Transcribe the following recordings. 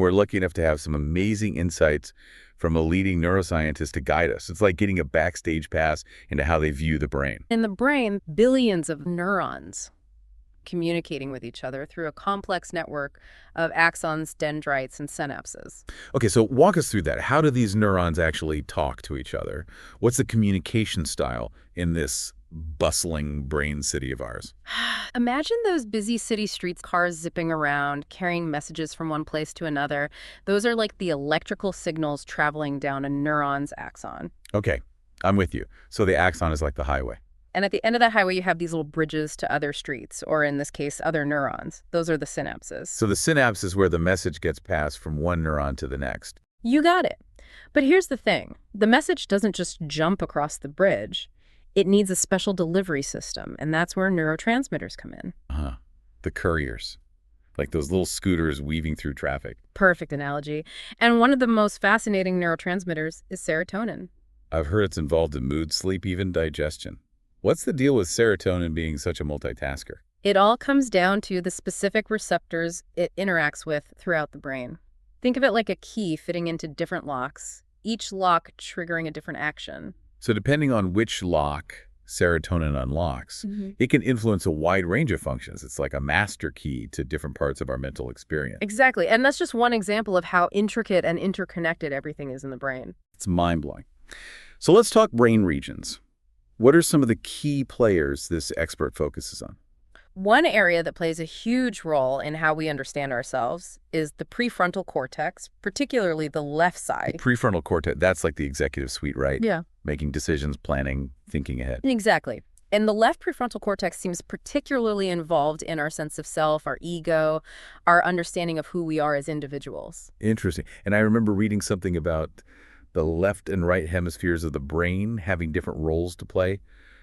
We're lucky enough to have some amazing insights from a leading neuroscientist to guide us. It's like getting a backstage pass into how they view the brain. In the brain, billions of neurons communicating with each other through a complex network of axons, dendrites, and synapses. Okay, so walk us through that. How do these neurons actually talk to each other? What's the communication style in this bustling brain city of ours? Imagine those busy city streets, cars zipping around, carrying messages from one place to another. Those are like the electrical signals traveling down a neuron's axon. Okay, I'm with you. So the axon is like the highway. And at the end of that highway, you have these little bridges to other streets, or in this case, other neurons. Those are the synapses. So the synapse is where the message gets passed from one neuron to the next. You got it. But here's the thing. The message doesn't just jump across the bridge. It needs a special delivery system, and that's where neurotransmitters come in. Uh-huh. The couriers. Like those little scooters weaving through traffic. Perfect analogy. And one of the most fascinating neurotransmitters is serotonin. I've heard it's involved in mood, sleep, even digestion. What's the deal with serotonin being such a multitasker? It all comes down to the specific receptors it interacts with throughout the brain. Think of it like a key fitting into different locks, each lock triggering a different action. So depending on which lock serotonin unlocks, it can influence a wide range of functions. It's like a master key to different parts of our mental experience. Exactly. And that's just one example of how intricate and interconnected everything is in the brain. It's mind-blowing. So let's talk brain regions. What are some of the key players this expert focuses on? One area that plays a huge role in how we understand ourselves is the prefrontal cortex, particularly the left side. Prefrontal cortex, that's like the executive suite, right? Yeah. Making decisions, planning, thinking ahead. Exactly. And the left prefrontal cortex seems particularly involved in our sense of self, our ego, our understanding of who we are as individuals. Interesting. And I remember reading something about the left and right hemispheres of the brain having different roles to play.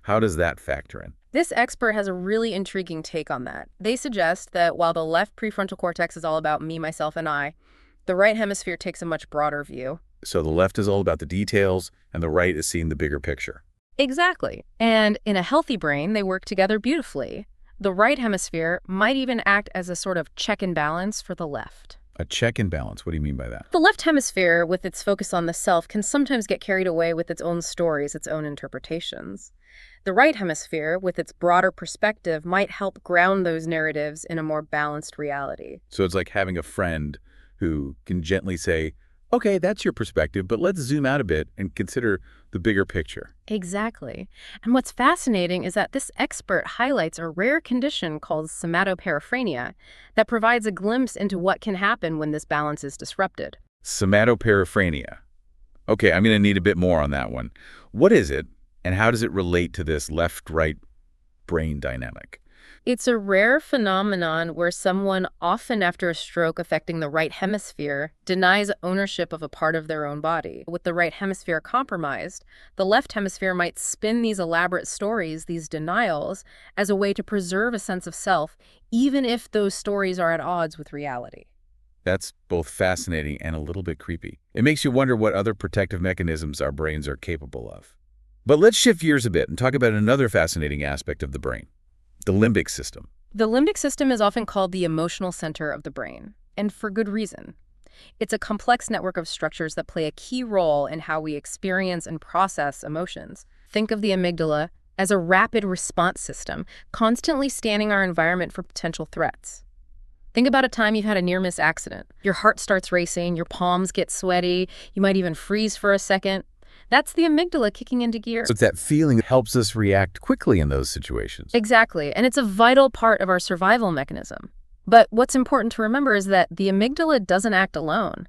How does that factor in? This expert has a really intriguing take on that. They suggest that while the left prefrontal cortex is all about me, myself, and I, the right hemisphere takes a much broader view. So the left is all about the details, and the right is seeing the bigger picture. Exactly. And in a healthy brain, they work together beautifully. The right hemisphere might even act as a sort of check and balance for the left. A check and balance. What do you mean by that? The left hemisphere, with its focus on the self, can sometimes get carried away with its own stories, its own interpretations. The right hemisphere, with its broader perspective, might help ground those narratives in a more balanced reality. So it's like having a friend who can gently say, okay, that's your perspective, but let's zoom out a bit and consider the bigger picture. Exactly. And what's fascinating is that this expert highlights a rare condition called somatoparaphrenia that provides a glimpse into what can happen when this balance is disrupted. Somatoparaphrenia. Okay, I'm going to need a bit more on that one. What is it, and how does it relate to this left-right brain dynamic? It's a rare phenomenon where someone, often after a stroke affecting the right hemisphere, denies ownership of a part of their own body. With the right hemisphere compromised, the left hemisphere might spin these elaborate stories, these denials, as a way to preserve a sense of self, even if those stories are at odds with reality. That's both fascinating and a little bit creepy. It makes you wonder what other protective mechanisms our brains are capable of. But let's shift gears a bit and talk about another fascinating aspect of the brain. The limbic system. The limbic system is often called the emotional center of the brain, and for good reason. It's a complex network of structures that play a key role in how we experience and process emotions. Think of the amygdala as a rapid response system, constantly scanning our environment for potential threats. Think about a time you've had a near-miss accident. Your heart starts racing, your palms get sweaty, you might even freeze for a second. That's the amygdala kicking into gear. So it's that feeling that helps us react quickly in those situations. Exactly, and it's a vital part of our survival mechanism. But what's important to remember is that the amygdala doesn't act alone.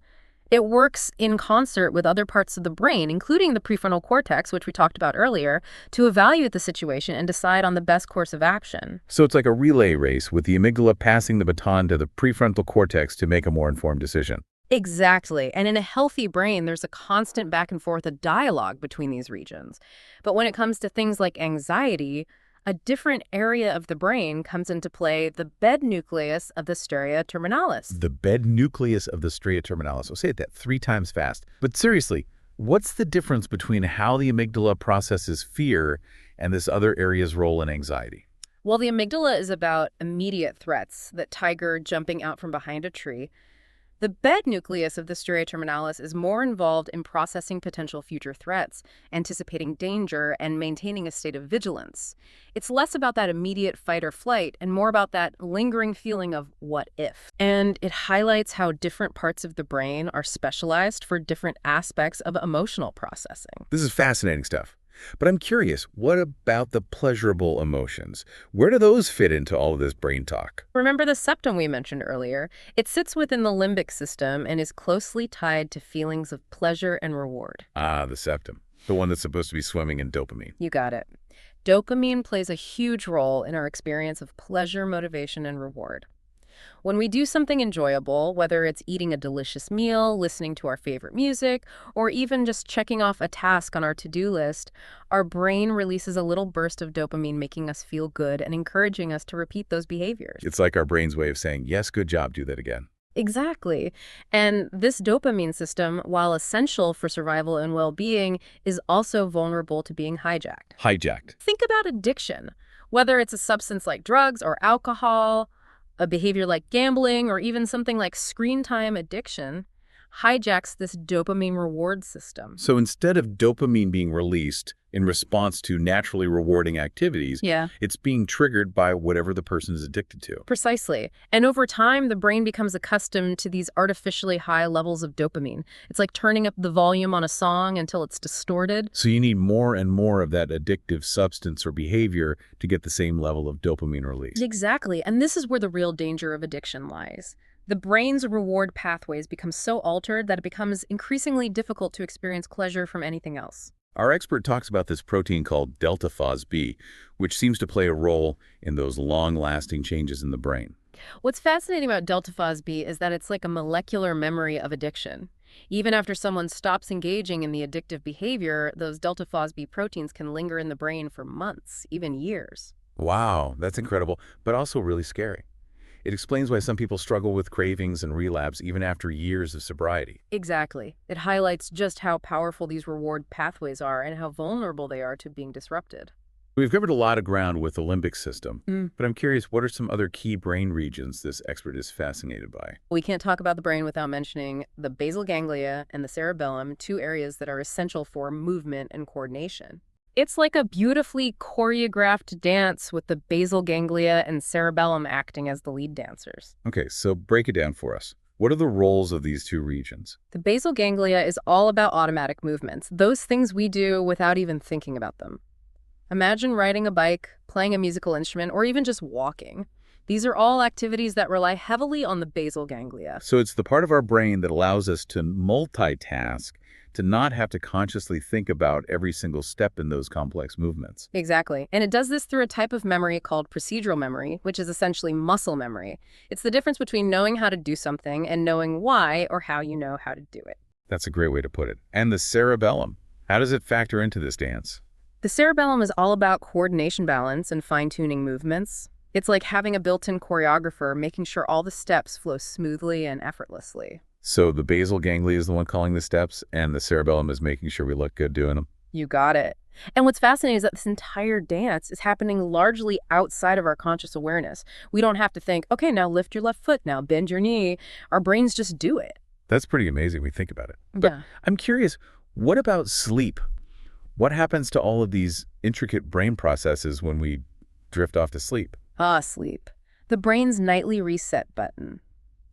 It works in concert with other parts of the brain, including the prefrontal cortex, which we talked about earlier, to evaluate the situation and decide on the best course of action. So it's like a relay race with the amygdala passing the baton to the prefrontal cortex to make a more informed decision. Exactly. And in a healthy brain, there's a constant back and forth, a dialogue between these regions. But when it comes to things like anxiety, a different area of the brain comes into play, the bed nucleus of the stria terminalis. The bed nucleus of the stria terminalis. I'll say that 3 times fast. But seriously, what's the difference between how the amygdala processes fear and this other area's role in anxiety? Well, the amygdala is about immediate threats, that tiger jumping out from behind a tree. The bed nucleus of the stria terminalis is more involved in processing potential future threats, anticipating danger, and maintaining a state of vigilance. It's less about that immediate fight or flight and more about that lingering feeling of what if. And it highlights how different parts of the brain are specialized for different aspects of emotional processing. This is fascinating stuff. But I'm curious, what about the pleasurable emotions? Where do those fit into all of this brain talk? Remember the septum we mentioned earlier? It sits within the limbic system and is closely tied to feelings of pleasure and reward. Ah, the septum. The one that's supposed to be swimming in dopamine. You got it. Dopamine plays a huge role in our experience of pleasure, motivation, and reward. When we do something enjoyable, whether it's eating a delicious meal, listening to our favorite music, or even just checking off a task on our to-do list, our brain releases a little burst of dopamine, making us feel good and encouraging us to repeat those behaviors. It's like our brain's way of saying, yes, good job, do that again. Exactly. And this dopamine system, while essential for survival and well-being, is also vulnerable to being hijacked. Hijacked. Think about addiction, whether it's a substance like drugs or alcohol, a behavior like gambling, or even something like screen time addiction, hijacks this dopamine reward system. So instead of dopamine being released in response to naturally rewarding activities, Yeah, it's being triggered by whatever the person is addicted to. precisely. And over time, the brain becomes accustomed to these artificially high levels of dopamine. It's like turning up the volume on a song until it's distorted. So you need more and more of that addictive substance or behavior to get the same level of dopamine release. Exactly. And this is where the real danger of addiction lies. The brain's reward pathways become so altered that it becomes increasingly difficult to experience pleasure from anything else. Our expert talks about this protein called delta FosB, which seems to play a role in those long-lasting changes in the brain. What's fascinating about delta FosB is that it's like a molecular memory of addiction. Even after someone stops engaging in the addictive behavior, those delta FosB proteins can linger in the brain for months, even years. Wow, that's incredible, but also really scary. It explains why some people struggle with cravings and relapse even after years of sobriety. Exactly. It highlights just how powerful these reward pathways are and how vulnerable they are to being disrupted. We've covered a lot of ground with the limbic system, Mm. but I'm curious, what are some other key brain regions this expert is fascinated by? We can't talk about the brain without mentioning the basal ganglia and the cerebellum, two areas that are essential for movement and coordination. It's like a beautifully choreographed dance with the basal ganglia and cerebellum acting as the lead dancers. Okay, so break it down for us. What are the roles of these two regions? The basal ganglia is all about automatic movements, those things we do without even thinking about them. Imagine riding a bike, playing a musical instrument, or even just walking. These are all activities that rely heavily on the basal ganglia. So it's the part of our brain that allows us to multitask, to not have to consciously think about every single step in those complex movements. Exactly. And it does this through a type of memory called procedural memory, which is essentially muscle memory. It's the difference between knowing how to do something and knowing why or how you know how to do it. That's a great way to put it. And the cerebellum, how does it factor into this dance? The cerebellum is all about coordination, balance, and fine-tuning movements. It's like having a built-in choreographer, making sure all the steps flow smoothly and effortlessly. So the basal ganglia is the one calling the steps, and the cerebellum is making sure we look good doing them. You got it. And what's fascinating is that this entire dance is happening largely outside of our conscious awareness. We don't have to think, okay, now lift your left foot, now bend your knee. Our brains just do it. That's pretty amazing when we think about it. But Yeah. I'm curious, what about sleep? What happens to all of these intricate brain processes when we drift off to sleep? Sleep. The brain's nightly reset button.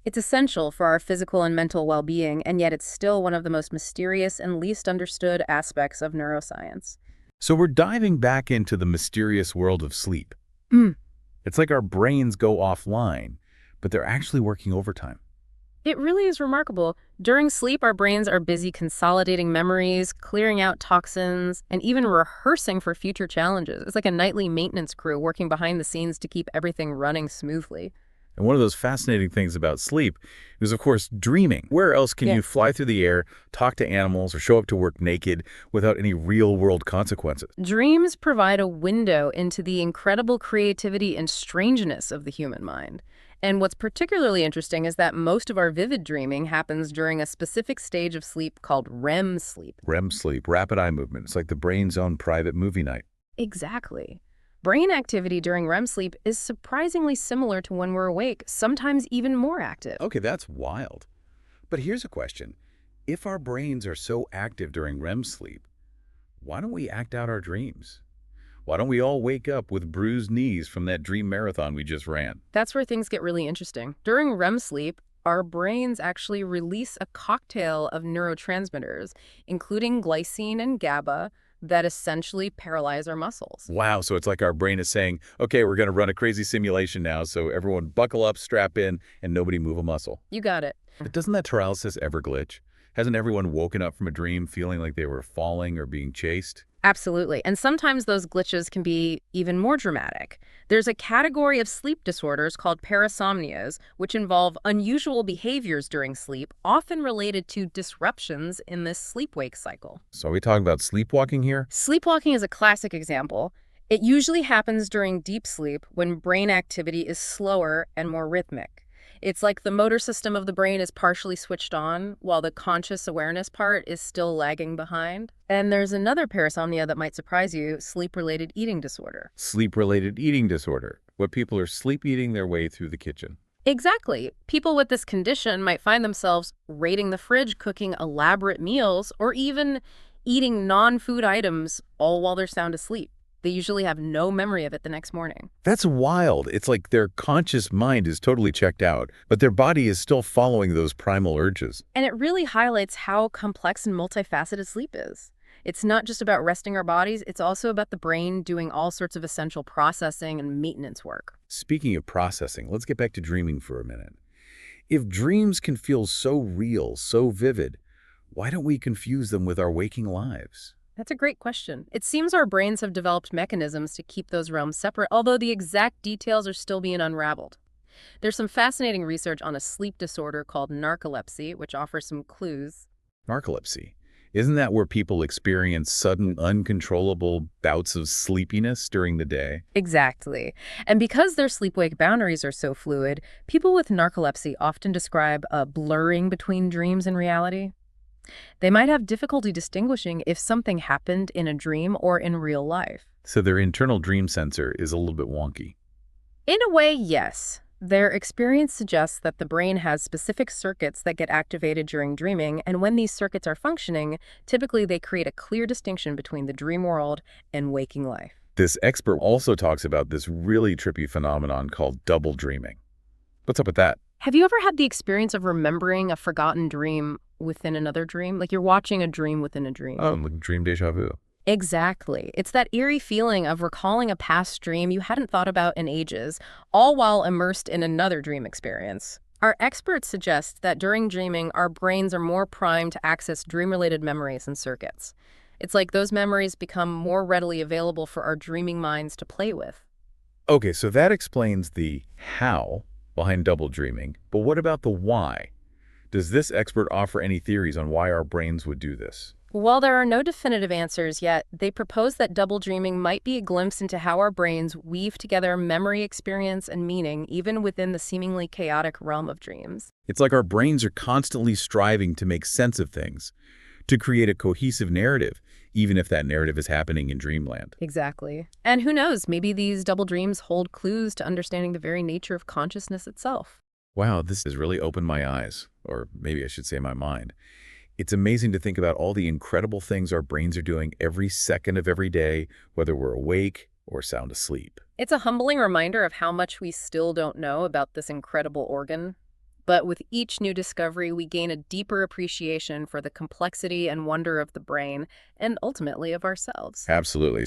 It's essential for our physical and mental well-being, and yet it's still one of the most mysterious and least understood aspects of neuroscience. So we're diving back into the mysterious world of sleep. Mm. It's like our brains go offline, but they're actually working overtime. It really is remarkable. During sleep, our brains are busy consolidating memories, clearing out toxins, and even rehearsing for future challenges. It's like a nightly maintenance crew working behind the scenes to keep everything running smoothly. And one of those fascinating things about sleep is, of course, dreaming. Where else can you fly through the air, talk to animals, or show up to work naked without any real-world consequences? Dreams provide a window into the incredible creativity and strangeness of the human mind. And what's particularly interesting is that most of our vivid dreaming happens during a specific stage of sleep called REM sleep. REM sleep, rapid eye movement. It's like the brain's own private movie night. Exactly. Brain activity during REM sleep is surprisingly similar to when we're awake, sometimes even more active. Okay, that's wild. But here's a question. If our brains are so active during REM sleep, why don't we act out our dreams? Why don't we all wake up with bruised knees from that dream marathon we just ran? That's where things get really interesting. During REM sleep, our brains actually release a cocktail of neurotransmitters, including glycine and GABA, that essentially paralyze our muscles. Wow, so it's like our brain is saying, okay, we're going to run a crazy simulation now, so everyone buckle up, strap in, and nobody move a muscle. You got it. But doesn't that paralysis ever glitch? Hasn't everyone woken up from a dream feeling like they were falling or being chased? Absolutely. And sometimes those glitches can be even more dramatic. There's a category of sleep disorders called parasomnias, which involve unusual behaviors during sleep, often related to disruptions in this sleep-wake cycle. So are we talking about sleepwalking here? Sleepwalking is a classic example. It usually happens during deep sleep when brain activity is slower and more rhythmic. It's like the motor system of the brain is partially switched on, while the conscious awareness part is still lagging behind. And there's another parasomnia that might surprise you, sleep-related eating disorder. Sleep-related eating disorder, where people are sleep-eating their way through the kitchen. Exactly. People with this condition might find themselves raiding the fridge, cooking elaborate meals, or even eating non-food items all while they're sound asleep. They usually have no memory of it the next morning. That's wild. It's like their conscious mind is totally checked out, but their body is still following those primal urges. And it really highlights how complex and multifaceted sleep is. It's not just about resting our bodies, it's also about the brain doing all sorts of essential processing and maintenance work. Speaking of processing, let's get back to dreaming for a minute. If dreams can feel so real, so vivid, why don't we confuse them with our waking lives? That's a great question. It seems our brains have developed mechanisms to keep those realms separate, although the exact details are still being unraveled. There's some fascinating research on a sleep disorder called narcolepsy, which offers some clues. Narcolepsy. Isn't that where people experience sudden, uncontrollable bouts of sleepiness during the day? Exactly. And because their sleep-wake boundaries are so fluid, people with narcolepsy often describe a blurring between dreams and reality. They might have difficulty distinguishing if something happened in a dream or in real life. So their internal dream sensor is a little bit wonky. In a way, yes. Their experience suggests that the brain has specific circuits that get activated during dreaming, and when these circuits are functioning, typically they create a clear distinction between the dream world and waking life. This expert also talks about this really trippy phenomenon called double dreaming. What's up with that? Have you ever had the experience of remembering a forgotten dream within another dream? Like you're watching a dream within a dream. Oh, like dream déjà vu. Exactly. It's that eerie feeling of recalling a past dream you hadn't thought about in ages, all while immersed in another dream experience. Our experts suggest that during dreaming, our brains are more primed to access dream-related memories and circuits. It's like those memories become more readily available for our dreaming minds to play with. Okay, so that explains the how behind double dreaming, but what about the why? Does this expert offer any theories on why our brains would do this? While there are no definitive answers yet, they propose that double dreaming might be a glimpse into how our brains weave together memory, experience, and meaning, even within the seemingly chaotic realm of dreams. It's like our brains are constantly striving to make sense of things, to create a cohesive narrative, even if that narrative is happening in dreamland. Exactly. And who knows, maybe these double dreams hold clues to understanding the very nature of consciousness itself. Wow, this has really opened my eyes, or maybe I should say my mind. It's amazing to think about all the incredible things our brains are doing every second of every day, whether we're awake or sound asleep. It's a humbling reminder of how much we still don't know about this incredible organ. But with each new discovery, we gain a deeper appreciation for the complexity and wonder of the brain, and ultimately of ourselves. Absolutely.